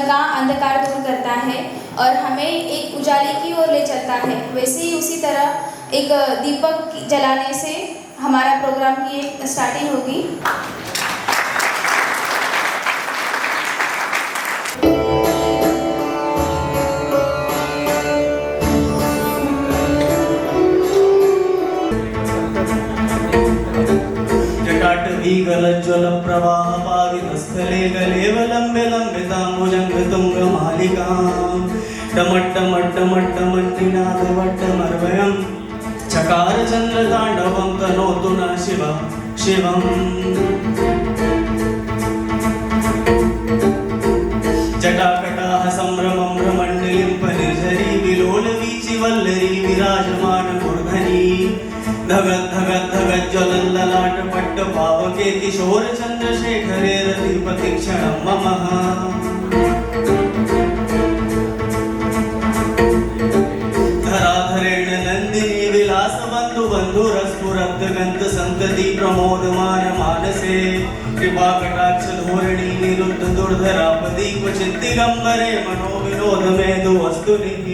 का अंधकार दूर करता है और हमें एक उजाले की ओर ले चलता है। वैसे ही उसी तरह एक दीपक जलाने से हमारा प्रोग्राम की एक स्टार्टिंग होगी। जटाटवीगलज्ज्वल प्रवाह पावितस्थले गलेवलम्ब्य लम्बिताम्बुजङ्गतुङ्गमालिकां टमट्टमट्टमट्टमट्टिनादवट्टमर्वयम् चकार चन्द्रताण्डवं तनोतु न शिवम् जटाकटाः सम्भ्रमं भ्रमण्डलिं परिझरी विलोलवीचि वल्लरी विराजमान मूर्धनि धगत् धगत् धगत् ज्वलल्ललाट पट्ट पावके किशोर चन्द्रशेखरे रतिपति क्षणं मम धराधरेण नन्दिनी विलास बन्धु बन्धुरस्फुरत् गन्त सन्तति प्रमोदमान मानसे कृपा कटाक्ष धोरणी निरुद्ध दुर्धरापदी क्वचित् दिगम्बरे मनो विनोद मेदु वस्तुनिः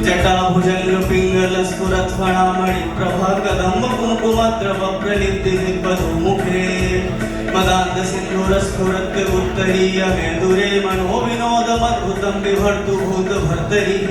जटाभुजंग पिंगल स्फुरत् फणामणि प्रभा कदम्ब कुंकुमद्रव प्रलिप्ति दिग्बधूमुखे मदान्त सिन्धुरस्फुरत् उत्तरीय मेदुरे मनो विनोदमद्भुतं बिभर्तु भूत भर्तरिः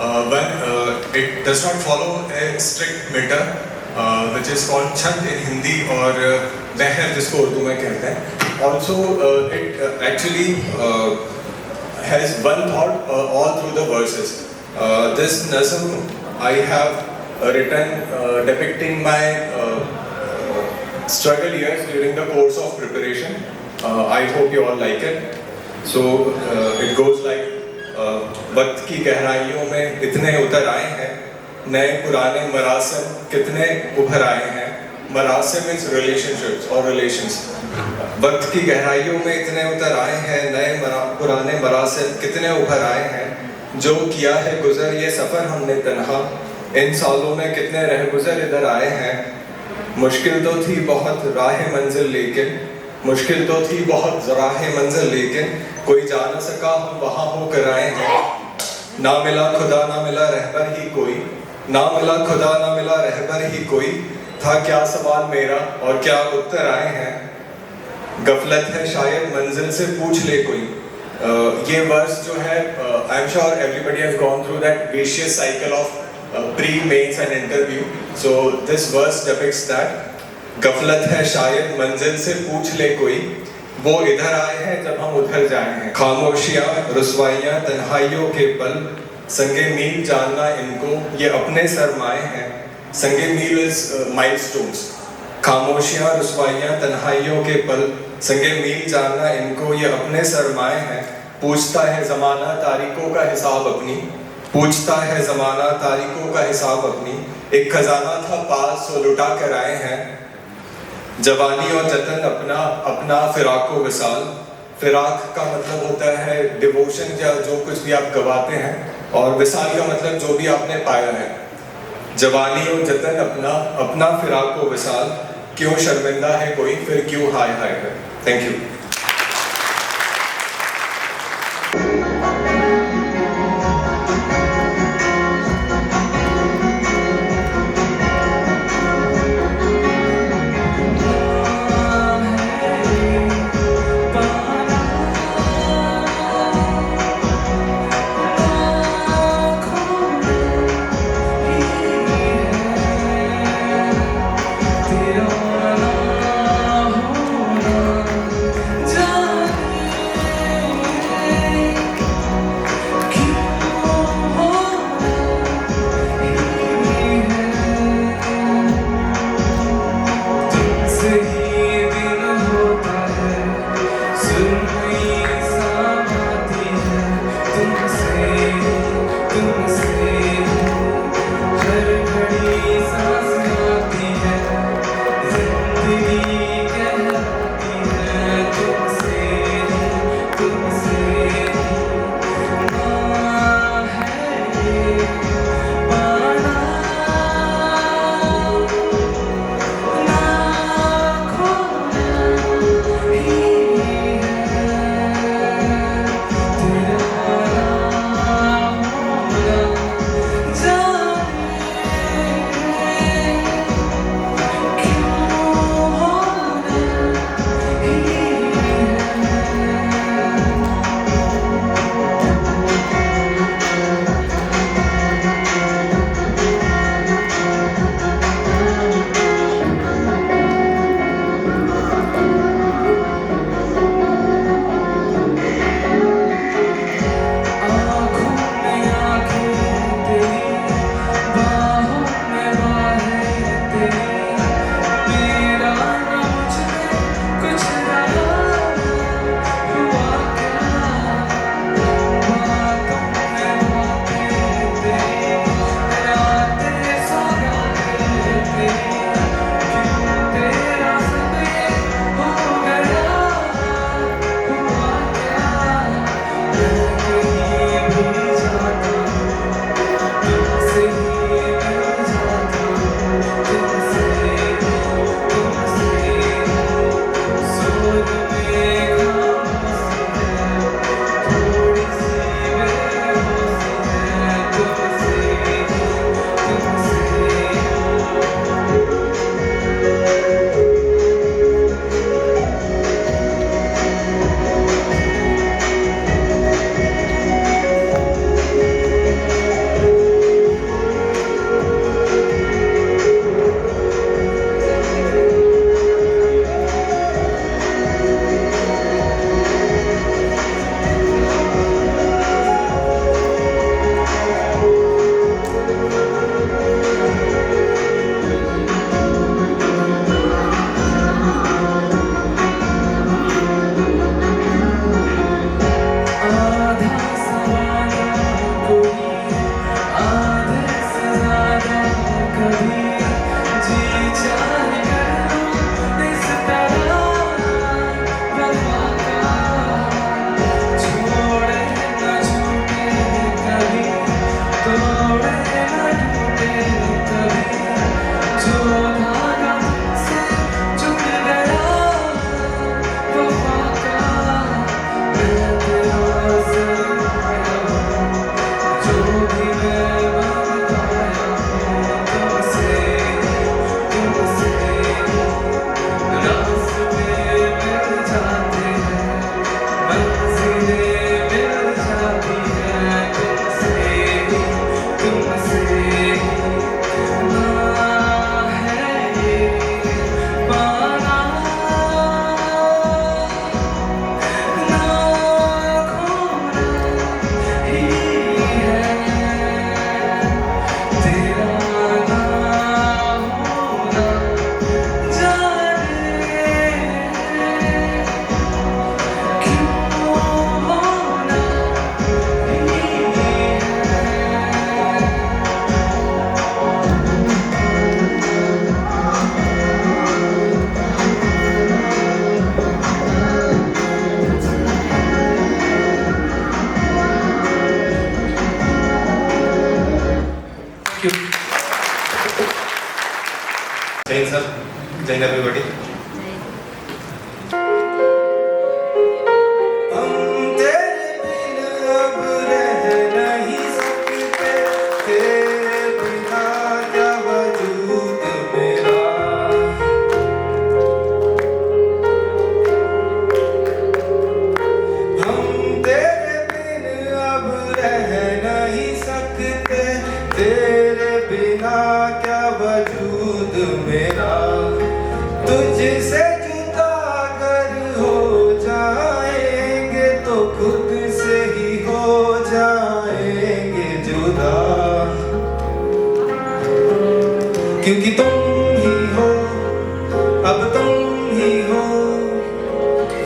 when it does not follow a strict meter, which is called chand in Hindi और महर जिसको उर्दू में कहते हैं. Also, it actually has one thought all through the verses. This nazm I have written depicting my struggle years during the course of preparation. I hope you all like it. So it goes like वक्त की गहराइयों में इतने उतर आए हैं, नए पुराने मरासिम कितने उभर आए हैं. मरासिम मीन्स रिलेशनशिप्स और रिलेशंस. वक्त की गहराइयों में इतने उतर आए हैं, नए पुराने मरासिम कितने उभर आए हैं. जो किया है गुजर ये सफ़र हमने तन्हा, इन सालों में कितने रह गुजर इधर आए हैं. मुश्किल तो थी बहुत राह मंजिल लेकिन, मुश्किल तो थी बहुत राह मंजिल लेकिन, कोई जा न सका हम वहाँ होकर आए हैं. ना मिला खुदा ना मिला रहबर ही कोई, ना मिला खुदा ना मिला रहबर ही कोई, था क्या सवाल मेरा और क्या उत्तर आए हैं. गफलत है शायद मंजिल से पूछ ले कोई. ये वर्स जो है, I am sure everybody has gone through that vicious cycle of pre mains and interview. So this verse depicts that. गफलत है शायद मंजिल से पूछ ले कोई, वो इधर आए हैं जब हम उधर जाए हैं. खामोशियाँ रुसवाइयाँ तन्हाइयों के पल, संगे मील जानना इनको ये अपने सरमाए हैं. संगे मील इज माइलस्टोन्स. खामोशियाँ रुसवाइयाँ तन्हाइयों के पल, संगे मील जानना इनको ये अपने सरमाए हैं. पूछता है ज़माना तारीखों का हिसाब अपनी, पूछता है ज़माना तारीखों का हिसाब अपनी. एक खजाना था पास सो लुटा कर आए हैं. जवानी और जतन अपना अपना फिराको विसाल. फिराक का मतलब होता है डिवोशन या जो कुछ भी आप गवाते हैं, और विसाल का मतलब जो भी आपने पाया है. जवानी और जतन अपना अपना फिराको विसाल, क्यों शर्मिंदा है कोई फिर क्यों हाय हाय है. Thank you.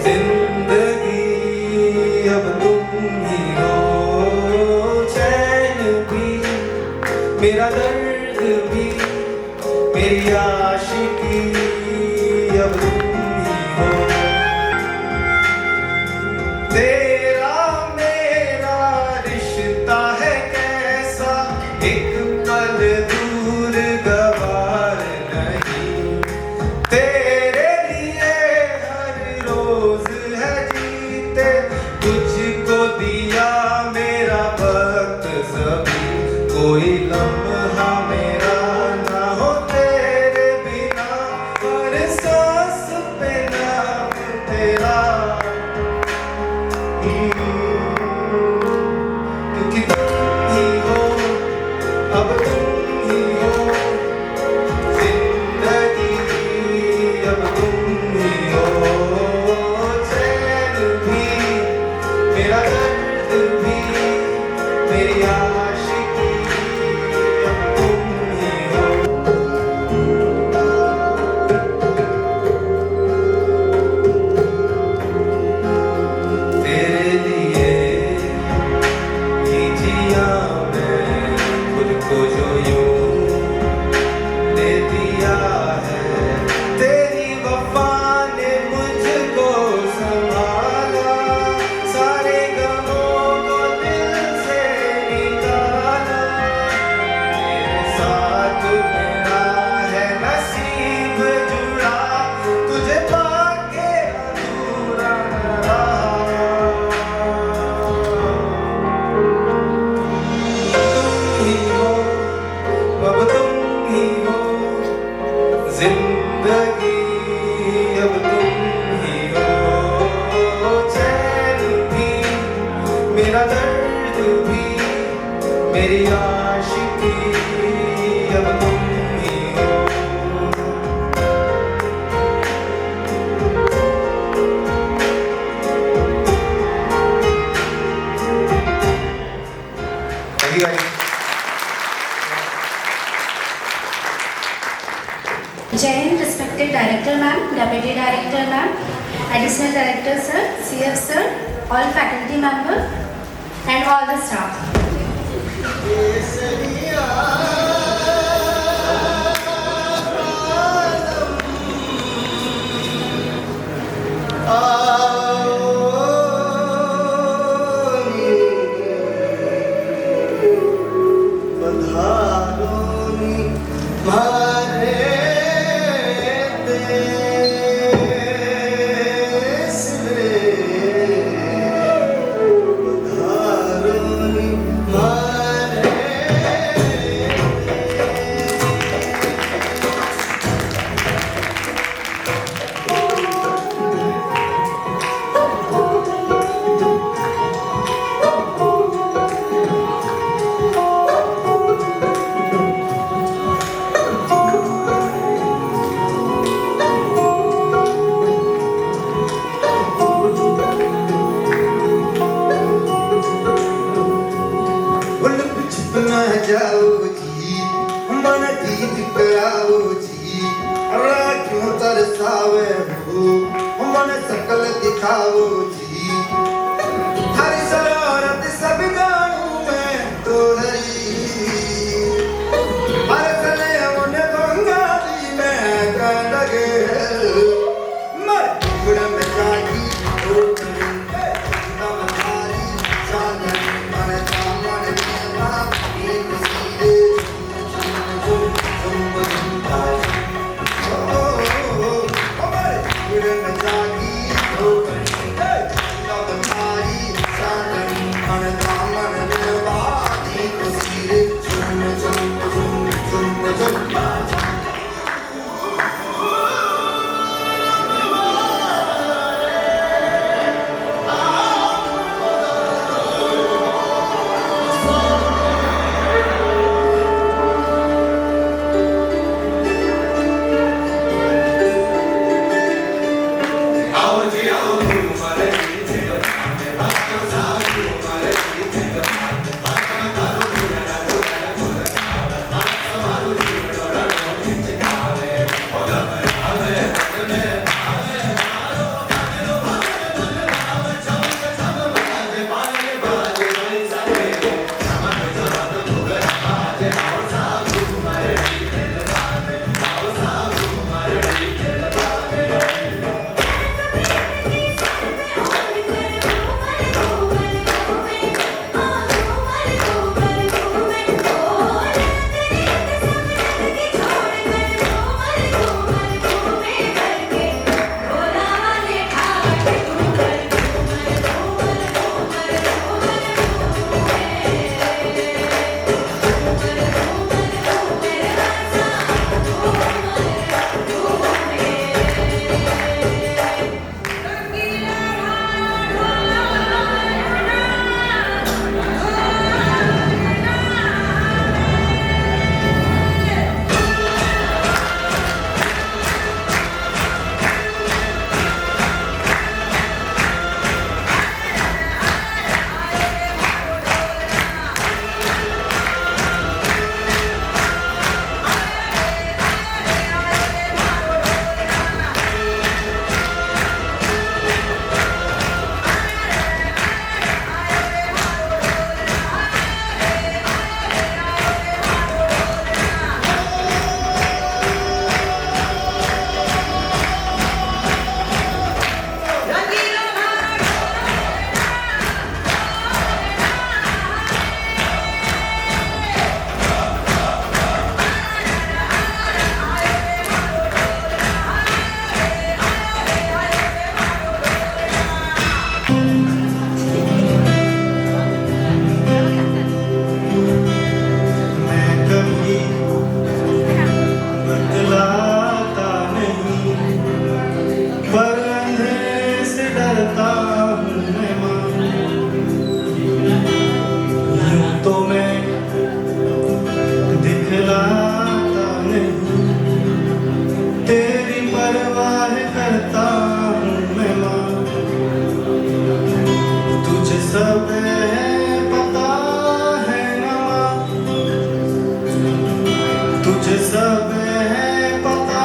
जिंदगी अब तुम ही हो, चैन भी मेरा दर्द भी मेरी आशिकी अब तुम ही हो। तेरा मेरा रिश्ता है कैसा, एक पल दूर गवार नहीं। तेरे लिए हर रोज है जीते, तुझको दिया मेरा वक्त सभी। कोई लम्हा मेरा ना हो तेरे बिना, हर सांस पे नाम तेरा। क्योंकि तुम ही हो, अब तुम ही हो, जिंदगी अब तुम ही हो। चैन भी मेरा दर्द भी मेरी आशिकी अब तुम ही हो। तेरे लिए ही जिया मैं खुद को जो यूं दे दिया है। तेरी वफा ने मुझको संभाला, सारे गमों को दिल से निकाला। तेरे साथ मेरा है नसीब जुड़ा, तुझे पाके अधूरा न रहा। तुम ही हो, अब तुम ही हो, जिंदगी अब तुम ही हो। चैन भी मेरा दर्द भी मेरी आशिकी अब तुम ही हो। Thank you guys. Jain, respected director ma'am, deputy director ma'am, additional director sir, CF sir, all faculty member and all the staff. जाओ जी, मन गीत कराओ जी, क्यों तरसावे हो, मन सकल दिखाओ जी। हर शरारत सब गानों में तो धरी, हर सने उन्हें बंगाली में कर लगे। मर गुड़ में जागी तो Hey! करता हूँ मैं माँ। यूं तो मैं दिखलाता नहीं, तेरी परवाह करता हूँ मैं माँ। तुझे सब है पता है ना माँ, तुझे सब है पता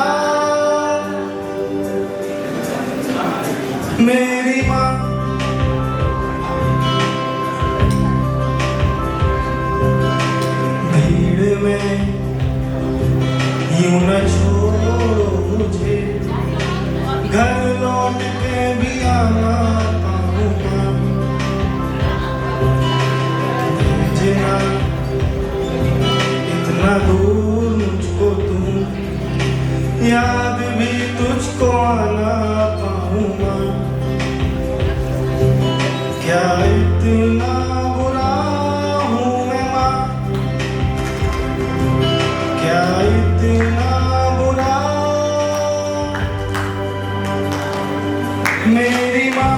मेरी माँ। भीड़ में यूं न छोड़ो मुझे, घर लौट के भी आना पाऊंगा। भेजना इतना दूर मुझको तुम, याद भी तुझको आना पाऊंगा। क्या इतना बुरा हूँ मैं माँ, क्या इतना बुरा मेरी माँ।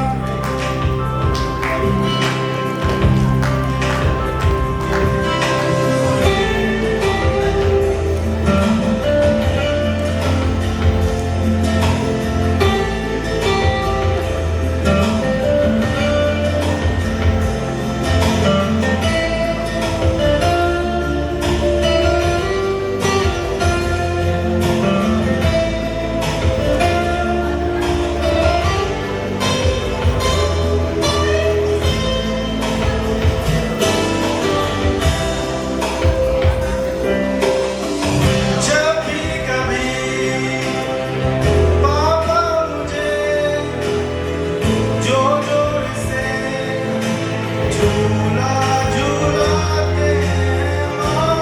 जब भी कभी पापा मुझे जोर जोर से झूला झूलाते हैं माँ,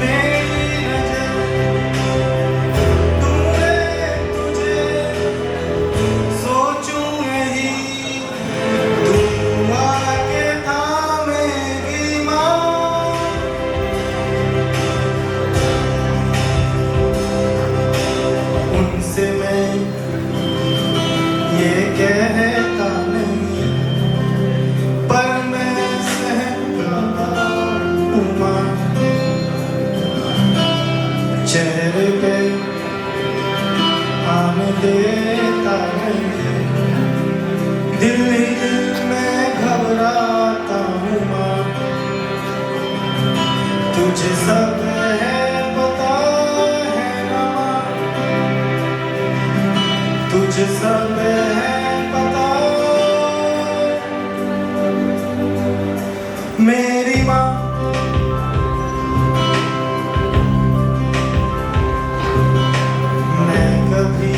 मेरी नजर तूने तुझे सोचूं यही, तू आके थामेगी माँ। उनसे मैं ये कहता नहीं, पर मैं सहता हूँ माँ। चेहरे पे आने देता नहीं, दिल ही दिल में घबराता हूँ माँ। तुझे सब है पता है ना माँ, तुझे सब है पता मेरी माँ। मैं कभी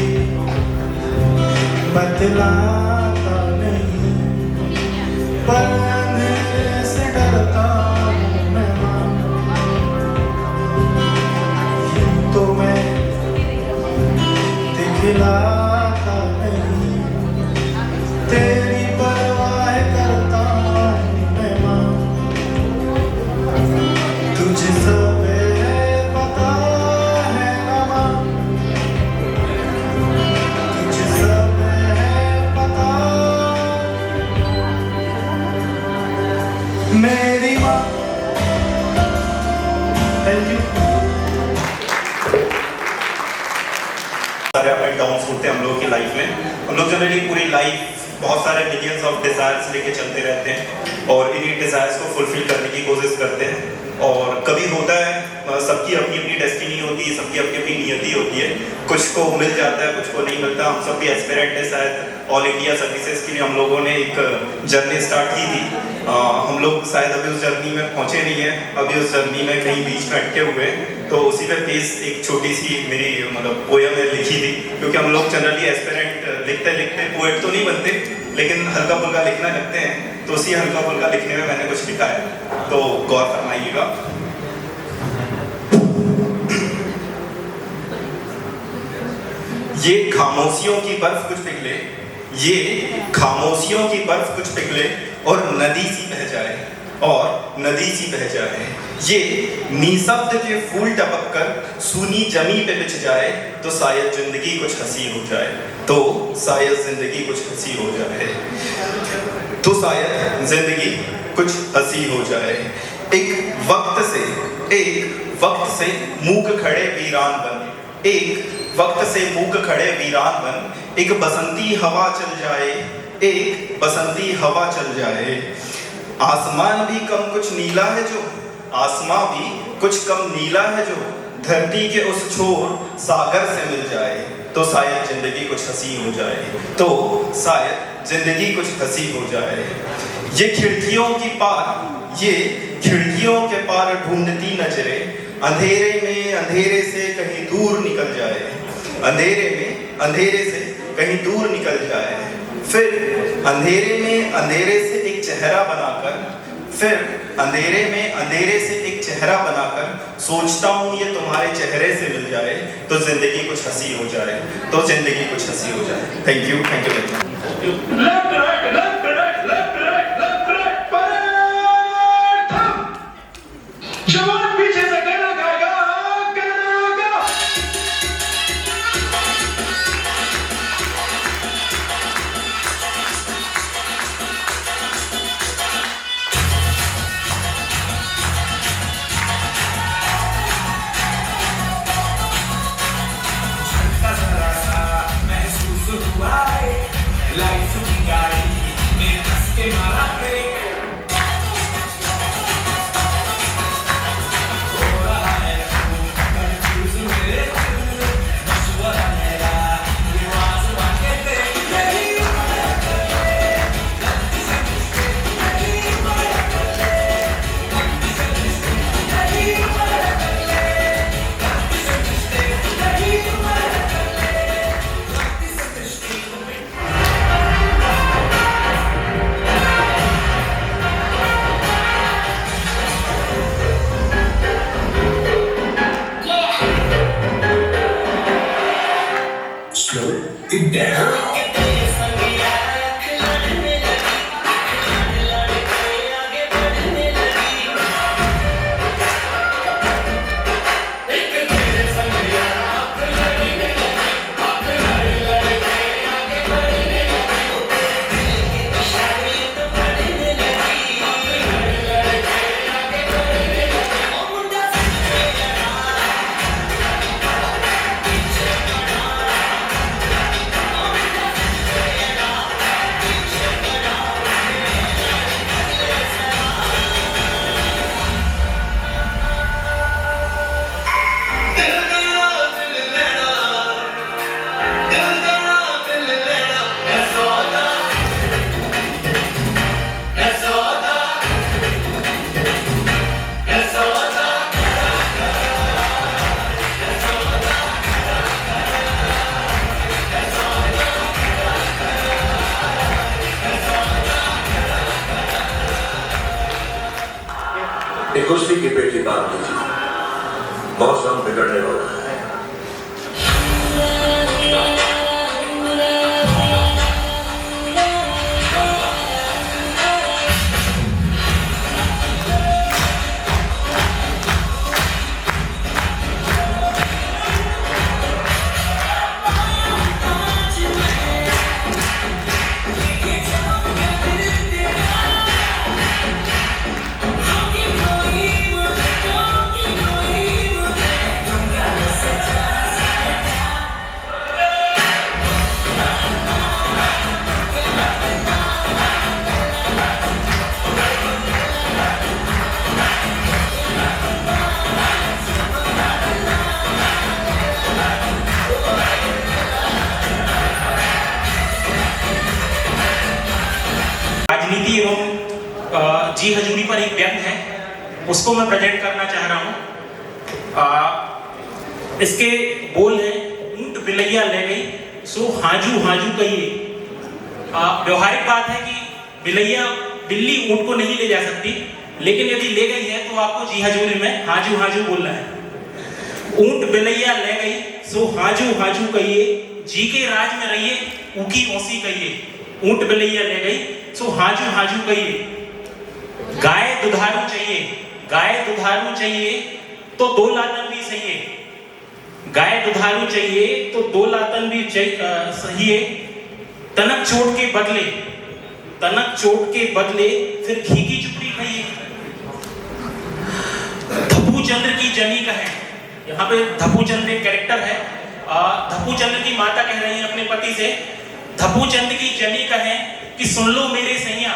बतलाता नहीं, पर अंधेरे से डरता हूँ मैं माँ। यूं तो मैं दिखलाता नहीं, तेरी परवाह करता हूँ मैं माँ। तुझे सब है पता है ना माँ, तुझे सब है पता मेरी माँ। Thank you. सारे अप एंड डाउन्स होते हैं हम लोगों की लाइफ में। हम लोग जनरली पूरी लाइफ बहुत सारे मिलियंस ऑफ डिजायर्स लेके चलते रहते हैं और इन्हीं डिजायर्स को फुलफिल करने की कोशिश करते हैं। और कभी होता है सबकी अपनी अपनी डेस्टिनी होती है, सबकी अपनी अपनी नियति होती है, कुछ को मिल जाता है, कुछ को नहीं मिलता। हम सब भी एस्पिरेंट है, शायद ऑल इंडिया सर्विसेज के लिए हम लोगों ने एक जर्नी स्टार्ट की थी। हम लोग शायद अभी उस जर्नी में पहुंचे नहीं हैं, अभी उस जर्नी में कहीं बीच में अटके हुए हैं। तो उसी पे बेस एक छोटी सी मेरी मतलब पोयम लिखी थी, क्योंकि हम लोग जनरली एस्पिरेंट लिखते लिखते पोएट तो नहीं बनते, लेकिन हल्का फुल्का लिखना लगते हैं। तो उसी हल्का फुल्का लिखने में मैंने कुछ लिखा है, तो गौर फरमाइएगा। ये खामोशियों की बर्फ कुछ पिघले, ये खामोशियों की बर्फ कुछ पिघले और नदी सी बह जाए, और नदी सी बह जाए, ये निशब्द के फूल टपक कर सूनी जमी पे बिछ जाए, तो शायद जिंदगी कुछ हंसी हो जाए, तो शायद जिंदगी कुछ हंसी हो जाए, तो शायद जिंदगी कुछ हंसी हो जाए। एक वक्त से मूक खड़े वीरान बन, एक वक्त से मूक खड़े वीरान बन, एक बसंती हवा चल जाए, एक बसंती हवा चल जाए। आसमान भी कम कुछ नीला है जो, आसमां भी कुछ कम नीला है जो, धरती के उस छोर सागर से मिल जाए, तो शायद जिंदगी कुछ हंसी हो जाए, तो शायद जिंदगी कुछ हंसी हो जाए। ये खिड़कियों के पार ढूंढती नजरें, अंधेरे में अंधेरे से कहीं दूर निकल जाए, अंधेरे में अंधेरे से कहीं दूर निकल जाए। फिर अंधेरे में अंधेरे से एक चेहरा बनाकर, फिर अंधेरे में अंधेरे से एक चेहरा बनाकर सोचता हूँ ये तुम्हारे चेहरे से मिल जाए, तो जिंदगी कुछ हंसी हो जाए, तो जिंदगी कुछ हंसी हो जाए। Thank you very much. जवान पीछे से गाना गाएगा, गाना गा। महसूस हुआ है लाइफ की गाड़ी में हंस के मारा है। Slow it down. कुश्ती की पेटी बात कीजिए, मौसम बिगड़ने वाला है। राजनीति एवं जी हजूरी पर एक व्यंग है, उसको मैं प्रेजेंट करना चाह रहा हूँ। इसके बोल हैं, ऊंट बिलैया ले गई सो हाजू हाजू कहिए। व्यवहारिक बात है कि बिलैया बिल्ली ऊंट को नहीं ले जा सकती, लेकिन यदि ले गई है तो आपको जी हजूरी में हाजू हाजू बोलना है। ऊंट बिलैया ले गई सो हाजू हाजू कहिए, जी के राज में रहिए ऊकी ओसी कहिए। ऊंट बिलैया ले गई सो हाजू हाजू कहिए। गाय दुधारू चाहिए, गाय दुधारू चाहिए तो 2 लातन भी सही है। गाय दुधारू चाहिए तो 2 लातन भी सही है। तनक चोट के बदले, तनक चोट के बदले फिर घी की चुपड़ी खाइए। धप्पू चंद्र की जनी कहें, यहाँ पे धप्पू चंद्र एक कैरेक्टर है। धप्पू चंद्र की माता कह रही है अपने पति से, धप्पू चंद्र की जनी कहें कि सुन लो मेरे सैया,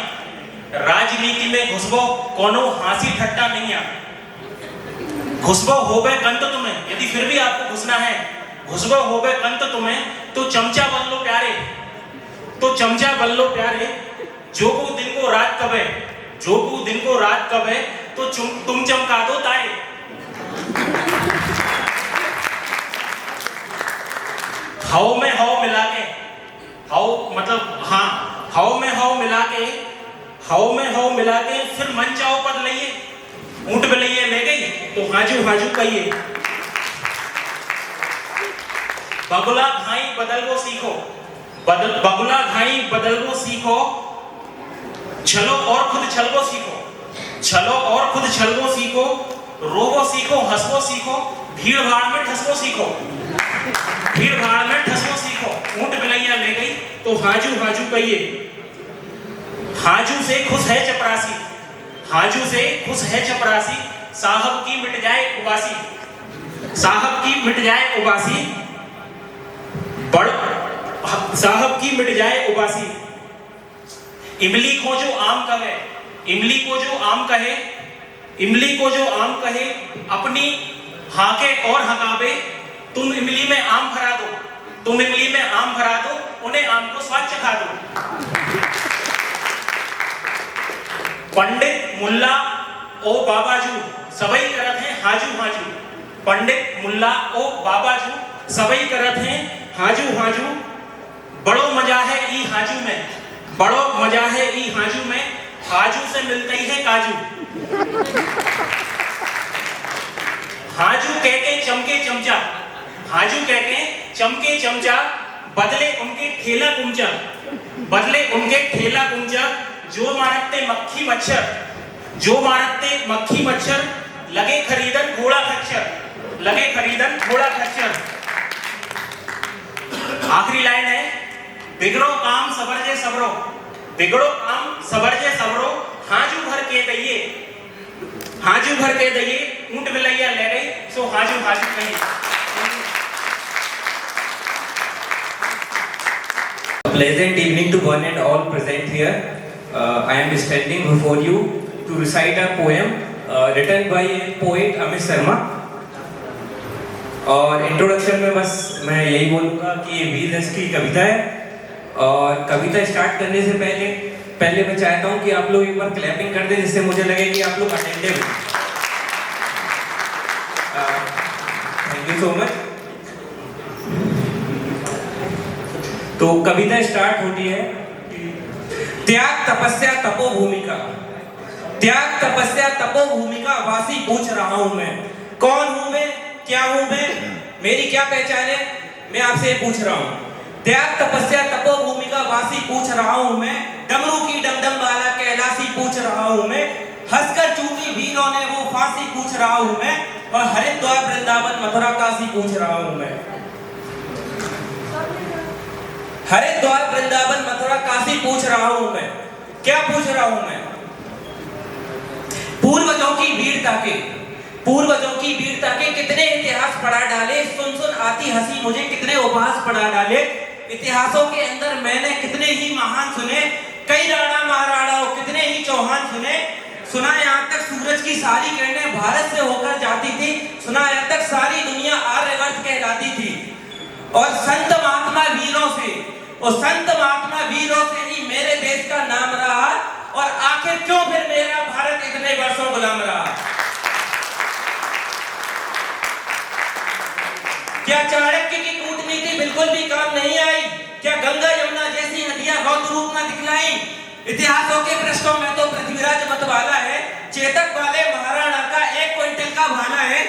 राजनीति में घुसबो कोनो हासी ठट्टा नहीं आ। घुसबो होबे कंत तुम्हें, यदि फिर भी आपको घुसना है, घुसबो होबे कंत तुम्हें तो चमचा बन लो प्यारे, तो चमचा बन लो प्यारे। जो को दिन को रात कब है, जो को दिन को रात कब है तो तुम चमका दो तारे। हाव में हाव मिला के, हाव मतलब हाँ, हाव में हाव मिला के, हाव में हाव मिला के फिर मन चाहो पद लइए। ऊंट बिलैया ले गई तो हाजू हाजू कहिए। बगुला घाई बदल वो सीखो, बगुला घाई बदल वो सीखो, छलो और खुद छलवो सीखो, छलो और खुद छलवो सीखो, रोवो सीखो हंसवो सीखो, भीड़ भाड़ में ठसवो सीखो, भीड़ भाड़ में ठसवो सीखो। ऊंट बिलैया ले गई तो हाजू हाजू कहिए। हाजू से खुश है चपरासी, हाजू से खुश है चपरासी, साहब की मिट जाए उबासी, साहब की मिट जाए उबासी, बड़ साहब की मिट जाए उबासी। इमली को जो आम कहे, इमली को जो आम कहे, इमली को जो आम कहे, अपनी हाके और हकाबे, तुम इमली में आम भरा दो, तुम इमली में आम भरा दो, उन्हें आम को स्वाद चखा दो। पंडित मुल्ला ओ बाबाजू सबई करत हैं हाजू हाजू, पंडित मुल्ला ओ बाबाजू सबई करत हैं हाजू हाजू। बड़ो मजा है ई हाजू में, बड़ो मजा है ई हाजू में, हाजू से मिलते ही है काजू। हाजू कह के चमके चमचा, हाजू कह के चमके चमचा, बदले उनके ठेला कुंचा, बदले उनके ठेला कुंचा। जो मारते मक्खी मच्छर, जो मारते मक्खी मच्छर, लगे खरीदन घोड़ा खच्चर, लगे खरीदन घोड़ा खच्चर। आखिरी लाइन है, बिगड़ो काम सबरजे सबरो, बिगड़ो काम सबरजे सबरो, हाजू भर के दइए, हाजू भर के दइए। ऊंट बिलैया ले गई सो हाजू हाजू कहिए। Pleasant evening to one and all present here. I am standing before you to recite a poem written by a poet Amit Sharma. और इंट्रोडक्शन में बस मैं यही बोलूँगा कि ये वीर रस की कविता है। और कविता स्टार्ट करने से पहले मैं चाहता हूँ कि आप लोग एक बार क्लैपिंग कर दें, जिससे मुझे लगे कि आप लोग अटेंटिव हैं। Thank you so much. तो कविता स्टार्ट होती है, त्याग तपस्या तपोभूमि का, त्याग तपस्या तपोभूमि का वासी पूछ रहा हूं मैं, कौन हूं मैं, क्या हूं मैं, मेरी क्या पहचान है, मैं आपसे पूछ रहा हूं। त्याग तपस्या तपोभूमि का वासी पूछ रहा हूं मैं, डमरू की डमडम वाला कैलाशी पूछ रहा हूं मैं, हंसकर चूकी वीरों ने वो फांसी पूछ रहा हूं मैं, और हरिद्वार वृंदावन मथुरा काशी पूछ रहा हूं मैं। हरिद्वार वृंदावन मथुरा काशी पूछ रहा हूं मैं, क्या पूछ रहा हूं मैं। पूर्वजों की वीरता के, पूर्वजों की वीरता के कितने इतिहास पढ़ा डाले, सुन सुन आती हंसी मुझे कितने उपहास पढ़ा डाले। इतिहासों के अंदर मैंने कितने ही महान सुने, कई राणा महाराणाओं कितने ही चौहान सुने। सुना यहाँ तक सूरज की सारी किरणें भारत से होकर जाती थी, सुना यहाँ तक सारी दुनिया आर्यवर्त कहलाती थी। और संत महात्मा वीरों से, और संत महात्मा वीरों से ही मेरे देश का नाम रहा, और आखिर क्यों फिर मेरा भारत इतने वर्षों गुलाम रहा। क्या चाणक्य की कूटनीति बिल्कुल भी काम नहीं आई, क्या गंगा यमुना जैसी नदियां गौत रूप न दिखलाई। इतिहासों के पृष्ठों में तो पृथ्वीराज मतवाला है, चेतक वाले महाराणा का 1 क्विंटल का भाला है।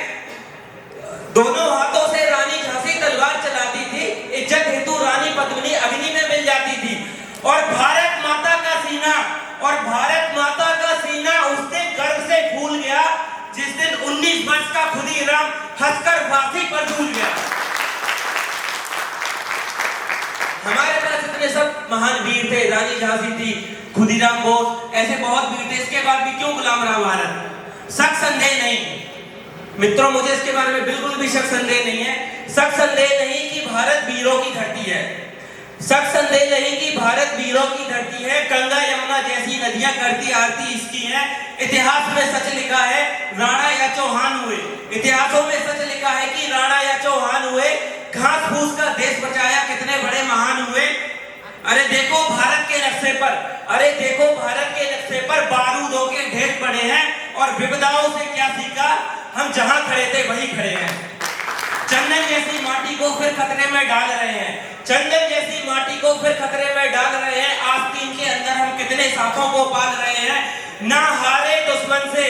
दोनों हाथों से रानी झांसी तलवार चलाती थी, इज्जत हेतु रानी पद्मिनी अग्नि में मिल जाती थी। और भारत माता का सीना, और भारत माता का सीना उस महान वीर थे, रानी झांसी थी, खुदीराम बोस, ऐसे बहुत वीर थे। इसके बाद भी क्यों गुलाम रहा भारत? शक संदेह नहीं मित्रों, मुझे इसके बारे में बिल्कुल भी शक संदेह नहीं है। शक संदेह नहीं कि भारत वीरों की धरती है, शक संदेह नहीं कि भारत वीरों की धरती है। गंगा यमुना जैसी नदियां करती आरती इसकी हैं। इतिहास में सच लिखा है राणा या चौहान हुए, इतिहासों में सच लिखा है कि राणा या चौहान हुए, घास फूस का देश बचाया कितने बड़े महान हुए। अरे देखो भारत के नक्शे पर, अरे देखो भारत के नक्शे पर बारूदों के ढेर पड़े हैं और विपदाओं से क्या सीखा, हम जहां खड़े थे वहीं खड़े हैं। चंदन जैसी माटी को फिर खतरे में डाल रहे हैं, चंदन जैसी माटी को फिर खतरे में डाल रहे हैं। आस्तीन के अंदर हम कितने साथों को पाल रहे हैं। ना हारे दुश्मन से,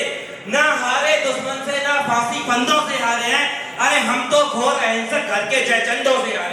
ना हारे दुश्मन से, ना फांसी फंदों से हारे हैं। अरे हम तो घोर अहिंसक घर के जयचंदों से हारे।